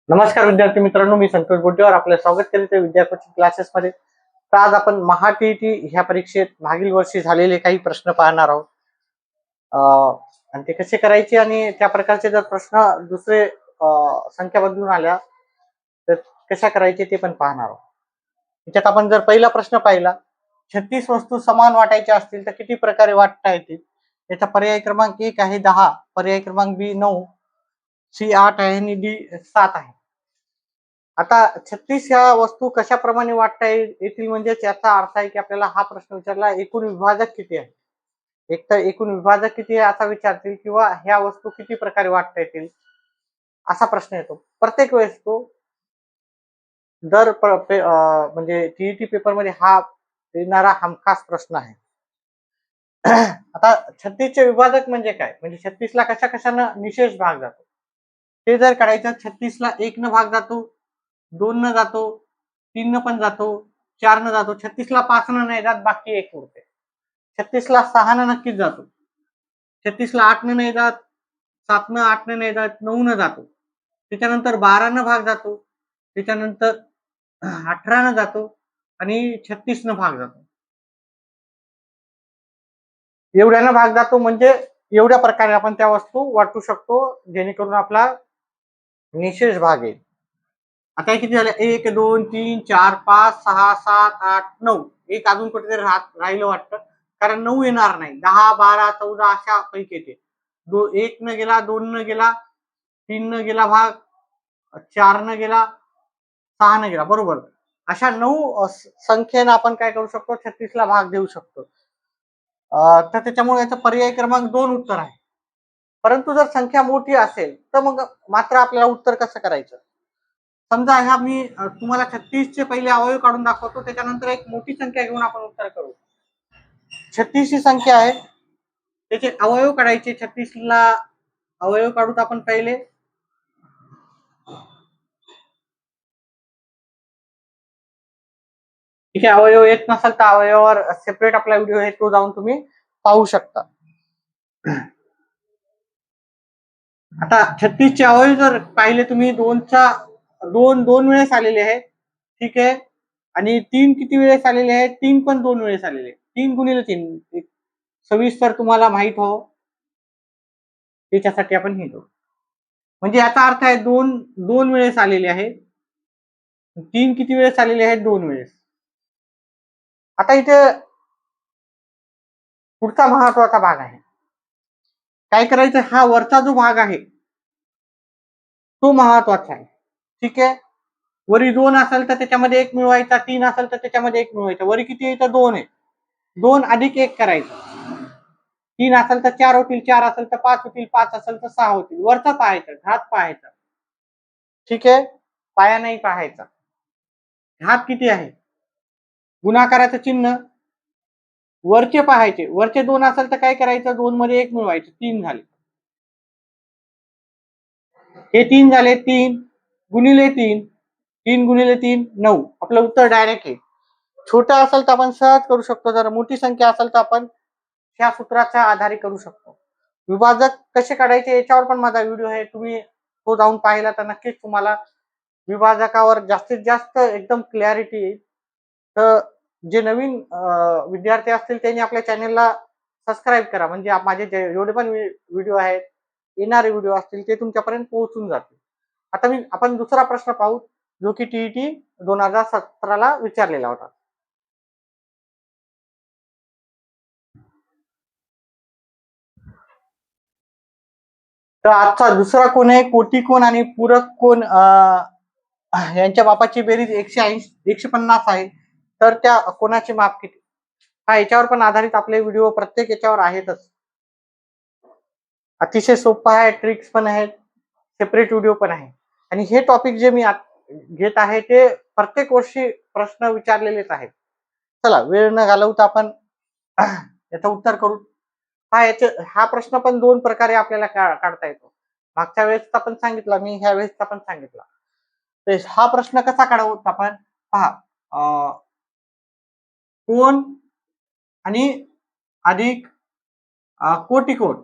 नमस्कार विद्यार्थी मित्रांनो, मी संतोष बोटेवर आपलं स्वागत करीत आहे विद्या कोचिंग क्लासेसमध्ये. तर आज आपण महा-टी-ई-टी ह्या परीक्षेत मागील वर्षी झालेले काही प्रश्न पाहणार आहोत. आणि ते कसे करायचे आणि त्या प्रकारचे जर प्रश्न दुसरे संख्या बदलून आल्या तर कशा करायचे ते पण पाहणार आहोत. त्याच्यात आपण जर पहिला प्रश्न पाहिला, 36 वस्तू समान वाटायच्या असतील तर किती प्रकारे वाटता येतील? याचा पर्याय क्रमांक 1 आहे 10, पर्याय क्रमांक बी 9, सी 8 आहे आणि डी 7 आहे. आता 36 ह्या वस्तू कशाप्रमाणे वाटता येतील म्हणजे याचा अर्थ आहे की आपल्याला हा प्रश्न विचारला एकूण विभाजक किती आहे. एक तर एकूण विभाजक किती आहे असा विचारतील किंवा ह्या वस्तू किती प्रकारे वाटता येतील असा प्रश्न येतो. प्रत्येक वेळेस तो म्हणजे टीईटी पेपरमध्ये हा येणारा हमखास प्रश्न आहे. आता 36चे विभाजक म्हणजे काय, म्हणजे 36ला कशा कशानं निशेष भाग जातो ते जर काढायचं. 36ला 1 न भाग जातो, 2 न जातो, 3 न पण जातो, 4 न जातो. 36ला 5 न नाही जात, बाकी 1 उरते. 36ला 6 न नक्कीच जातो, 36ला 8 न नाही जात, 7 न 8 न नाही जात, 9 न जातो. त्याच्यानंतर 12 न भाग जातो, त्याच्यानंतर 18 न जातो आणि 36 न भाग जातो. एवढ्यानं भाग जातो म्हणजे एवढ्या प्रकारे आपण त्या वस्तू वाटू शकतो जेणेकरून आपला निशेष भाग येईल. आता किती झाले? 1 2 3 4 5 6 7 8 9. एक अजून कुठेतरी राहिलं वाटतं, कारण 9 येणार नाही. 10 12 14 अशा पैकी येते. 1 न गेला, 2 न गेला, 3 न गेला भाग, 4 न गेला, 6 न गेला. बरोबर. अशा 9 संख्येनं आपण काय करू शकतो, 36ला भाग देऊ शकतो. तर त्याच्यामुळे याचा पर्याय क्रमांक 2 उत्तर आहे. परंतु जर संख्या मोठी असेल तर मग मात्र आपल्याला उत्तर कसं करायचं? समजा ह्या मी तुम्हाला 36चे पहिले अवयव काढून दाखवतो, त्याच्यानंतर एक मोठी संख्या घेऊन आपण उत्तर करू. 36 ही संख्या आहे, त्याचे अवयव काढायचे. 36ला अवयव काढूत आपण पहिले. ठीक आहे, अवयव येत नसेल तर अवयवावर सेपरेट आपला व्हिडिओ आहे, तो जाऊन तुम्ही पाहू शकता. आता 36चे अवयव जर पाहिले तुम्ही, 2 वेळेस आलेले आहेत. ठीक आहे, आणि 3 किती वेळेस आलेले आहेत? 3 पण 2 वेळेस आलेले आहेत. 3 गुणिले 3 सविस्तर तुम्हाला माहित हो, त्याच्यासाठी आपण हे करू. म्हणजे याचा अर्थ आहे 2 वेळेस आलेले आहेत. 3 किती वेळेस आलेले आहेत? 2 वेळेस. आता इथे पुढचा महत्वाचा भाग आहे. काय करायचं, हा वरचा जो भाग आहे तो महत्वाचा आहे. ठीक आहे, वरी 2 असेल तर त्याच्यामध्ये 1 मिळवायचा, 3 असेल तर त्याच्यामध्ये 1 मिळवायचा. वरी किती आहे तर 2 आहे. 2 अधिक 1 करायचं. 3 असेल तर 4 होतील, 4 असेल तर 5 होतील, 5 असेल तर 6 होतील. वरचा पाहायचं, घात पाहायचा. ठीक आहे, पाया नाही पाहायचा. घात किती आहे, गुणाकाराचं चिन्ह वरचे पाहायचे. वरचे 2 असेल तर काय करायचं, 2 मध्ये 1 मिळवायचं, 3 झाले. हे 3 झाले. 3 गुणिले 3, 3 गुणिले 3 9. आपलं उत्तर डायरेक्ट आहे. छोटा असेल तर आपण सहज करू शकतो, जर मोठी संख्या असेल तर आपण ह्या सूत्राच्या आधारे करू शकतो. विभाजक कसे काढायचे याच्यावर पण माझा व्हिडिओ आहे, तुम्ही तो जाऊन पाहिला तर नक्कीच तुम्हाला विभाजकावर जास्तीत जास्त एकदम क्लॅरिटी येईल. तर जे नवीन विद्यार्थी असतील त्यांनी आपल्या चॅनलला सबस्क्राईब करा, म्हणजे माझे जेवढे पण व्हिडिओ आहेत, येणारे व्हिडिओ असतील ते तुमच्यापर्यंत पोहोचून जातील. आता आपण दुसरा प्रश्न पाहू, जो की टीईटी 2017ला विचारलेला होता. तर आजचा दुसरा कोण आहे, कोटी कोण आणि पूरक कोण यांच्या मापाची बेरीज 150 आहे. तर त्या कोणाचे माप किती, हा याच्यावर पण आधारित आपले व्हिडिओ प्रत्येक याच्यावर आहेतच. अतिशय सोपं आहे, ट्रिक्स पण आहेत, सेपरेट व्हिडिओ पण आहे. आणि हे टॉपिक जे मी घेत आहे ते प्रत्येक वर्षी प्रश्न विचारलेलेच आहेत. चला वेळ न घालवता आपण याचं उत्तर करू. हा प्रश्न पण 2 प्रकारे आपल्याला काढता येतो. मागच्या वेळेसचा पण सांगितला मी, ह्या वेळेसचा पण सांगितला. तर हा प्रश्न कसा काढावा आपण पहा. कोण आणि अधिक कोटी कोण,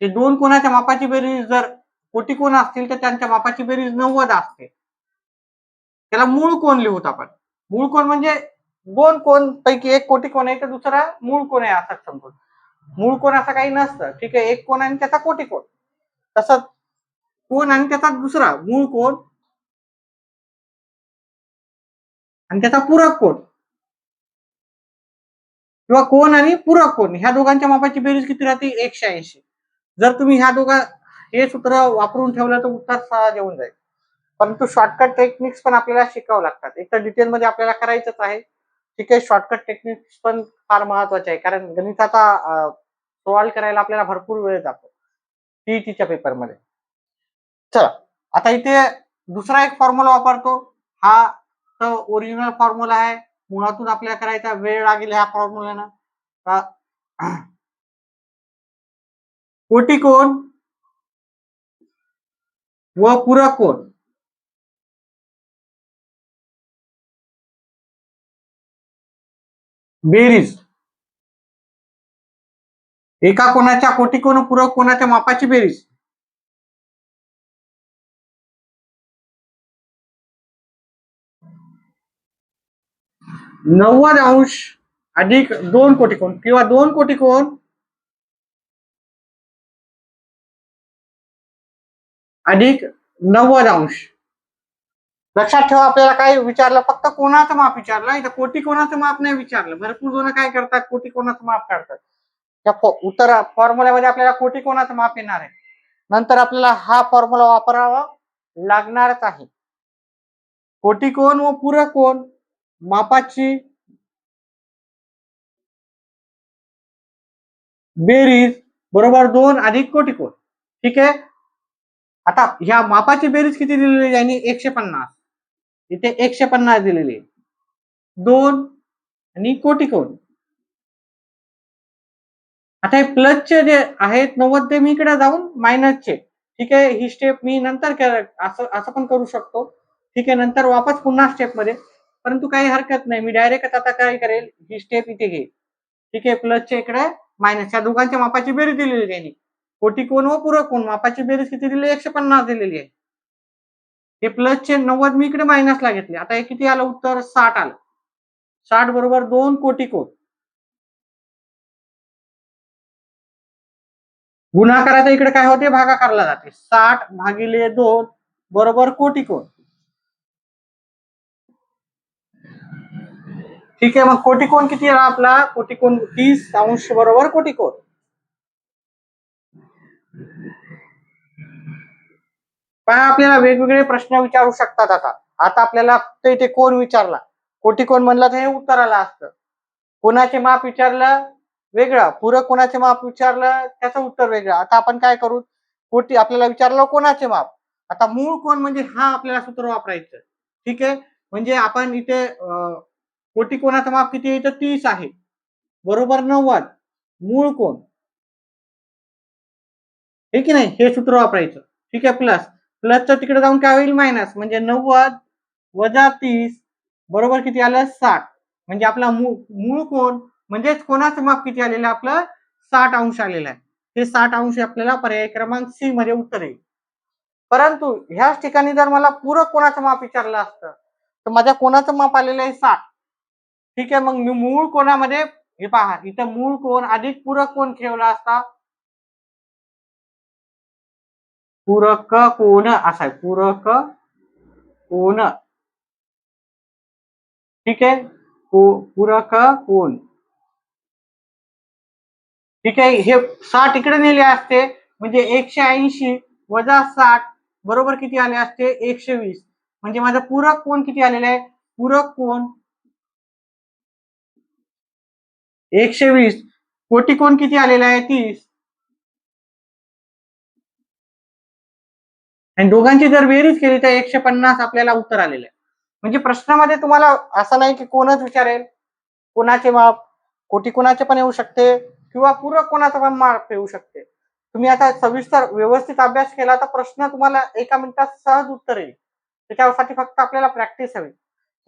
ते दोन कोणाच्या मापाची बेरीज जर कोटी कोण असतील तर त्यांच्या मापाची बेरीज 90 असते. त्याला मूळ कोण लिहूत आपण. मूळ कोण म्हणजे दोन कोण पैकी एक कोटी कोण आहे तर दुसरा मूळ कोण आहे असं समजून. मूळ कोण असं काही नसतं. ठीक आहे, एक कोण आणि त्याचा कोटी कोण. तसंच कोण आणि त्याचा दुसरा मूळ कोण आणि त्याचा पूरक कोण किंवा कोण आणि पूरक कोण ह्या दोघांच्या मापाची बेरीज किती राहते 180. जर तुम्ही ह्या हे सूत्र वापरून ठेवलं तर उत्तर सहज येऊन जाईल. परंतु शॉर्टकट टेक्निक्स पण आपल्याला शिकावं लागतात. एक तर डिटेलमध्ये आपल्याला करायचंच आहे. ठीक आहे, शॉर्टकट टेक्निक्स पण फार महत्वाचे आहे कारण गणिताचा सॉल्व्ह करायला आपल्याला भरपूर वेळ जातो टीईटीच्या पेपरमध्ये. चला आता इथे दुसरा एक फॉर्म्युला वापरतो. हा तर ओरिजिनल फॉर्म्युला आहे, मुळातून आपल्याला करायचा वेळ लागेल ह्या फॉर्म्युलानं. कोटी कोण व पूरक कोण बेरीज एका कोणाच्या कोटी कोण पूरक कोणाच्या मापाची बेरीज 90° अधिक 2 कोटी कोण किंवा 2 कोटी कोण अधिक 90°. लक्षात ठेवा, आपल्याला काय विचारलं, फक्त कोणाचं माप विचारलं, इथं कोटी कोणाचं माप नाही विचारलं. भरपूर जण काय करतात, कोटी कोणाचं माप काढतात. त्या उत्तर फॉर्म्युल्यामध्ये आपल्याला कोटी कोणाचं माप येणार आहे. नंतर आपल्याला हा फॉर्म्युला वापरावा लागणारच आहे. कोटी कोण व पूरक कोण मापाची बेरीज बरोबर 2 अधिक कोटी कोण. ठीक आहे, आता ह्या मापाची बेरीज किती दिलेली आहे? 150. इथे 150 दिलेली आहे. 2 आणि कोटी कोण. आता हे प्लसचे जे आहेत 90 ते मी इकडे जाऊन मायनसचे. ठीक आहे, ही स्टेप मी नंतर असं पण करू शकतो. ठीक आहे, नंतर वापस पुन्हा स्टेप मध्ये, परंतु काही हरकत नाही. मी डायरेक्ट आता काय करेल, ही स्टेप इथे घेईल. ठीक आहे, प्लसच्या इकडे मायनस, या दोघांच्या मापाची बेरीज दिलेली त्यांनी. कोटी कोण व पूरक कोण मापाची बेरीज किती दिली? 150 दिलेली आहे. हे प्लसचे 90 मी इकडे मायनसला घेतले. आता हे किती आलं उत्तर? 60 आलं. 60 बरोबर 2 कोटी कोण. गुणाकाराचा इकडे काय होते? भागाकारला जाते. 60 भागिले 2 बरोबर कोटी कोण. ठीक आहे, मग कोटी कोण किती आला आपला? कोटी कोण 30° बरोबर कोटी कोण. पण आपल्याला वेगवेगळे प्रश्न विचारू शकतात. आता आपल्याला फक्त इथे कोण विचारला, कोटी कोण म्हणलं तर हे उत्तर आलं असतं. कोणाचे माप विचारलं वेगळं, पूरक कोणाचे माप विचारलं त्याचं उत्तर वेगळं. आता आपण काय करू, कोटी आपल्याला विचारलं कोणाचे माप. आता मूळ कोण म्हणजे हा आपल्याला सूत्र वापरायचं. ठीक आहे, म्हणजे आपण इथे कोटी कोणाचं माप किती आहे? इथं 30 आहे बरोबर 90. मूळ कोण, हे की नाही, हे सूत्र वापरायचं. ठीक आहे, प्लसचं तिकडे जाऊन काय होईल? मायनस, म्हणजे 90 वजा 30 बरोबर किती आलं? 60. म्हणजे आपला मूळ कोण म्हणजेच कोणाचं माप किती आलेलं? आपलं 60° आलेलं आहे. हे 60° आपल्याला पर्याय क्रमांक सी मध्ये उत्तर येईल. परंतु ह्याच ठिकाणी जर मला पूरक कोणाचं माप विचारलं असतं तर माझ्या कोणाचं माप आलेलं आहे 60. ठीक आहे, मग मी मूळ कोणामध्ये हे पहा, इथं मूळ कोण अधिक पूरक कोण ठेवला असता. पूरक कोण असा आहे, पूरक कोण. ठीक आहे, पूरक कोण. ठीक आहे, हे 60 इकडे नेले असते म्हणजे 180 वजा 60 बरोबर किती आले असते? 120. म्हणजे माझा पूरक कोण किती आलेला आहे? पूरक कोण 120. कोटी कोण किती आलेला आहे? 30. आणि दोघांची जर बेरीज केली तर 150 आपल्याला उत्तर आलेलं आहे. म्हणजे प्रश्नामध्ये तुम्हाला असं नाही की कोणच विचारेल, कोणाचे माप कोटी कोणाचे पण येऊ शकते किंवा पूरक कोणाचा पण माप येऊ शकते. तुम्ही आता सविस्तर व्यवस्थित अभ्यास केला तर प्रश्न तुम्हाला 1 मिनिटात सहज उत्तर येईल. त्याच्यासाठी फक्त आपल्याला प्रॅक्टिस हवी.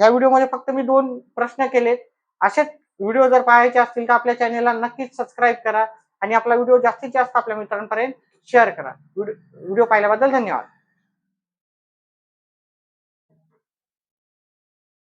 या व्हिडिओमध्ये फक्त मी 2 प्रश्न केलेत. असेच व्हिडिओ जर पाहायचे असतील तर आपल्या चॅनेलला नक्कीच सबस्क्राईब करा आणि आपला व्हिडिओ जास्तीत जास्त आपल्या मित्रांपर्यंत शेअर करा. व्हिडिओ पाहिल्याबद्दल धन्यवाद.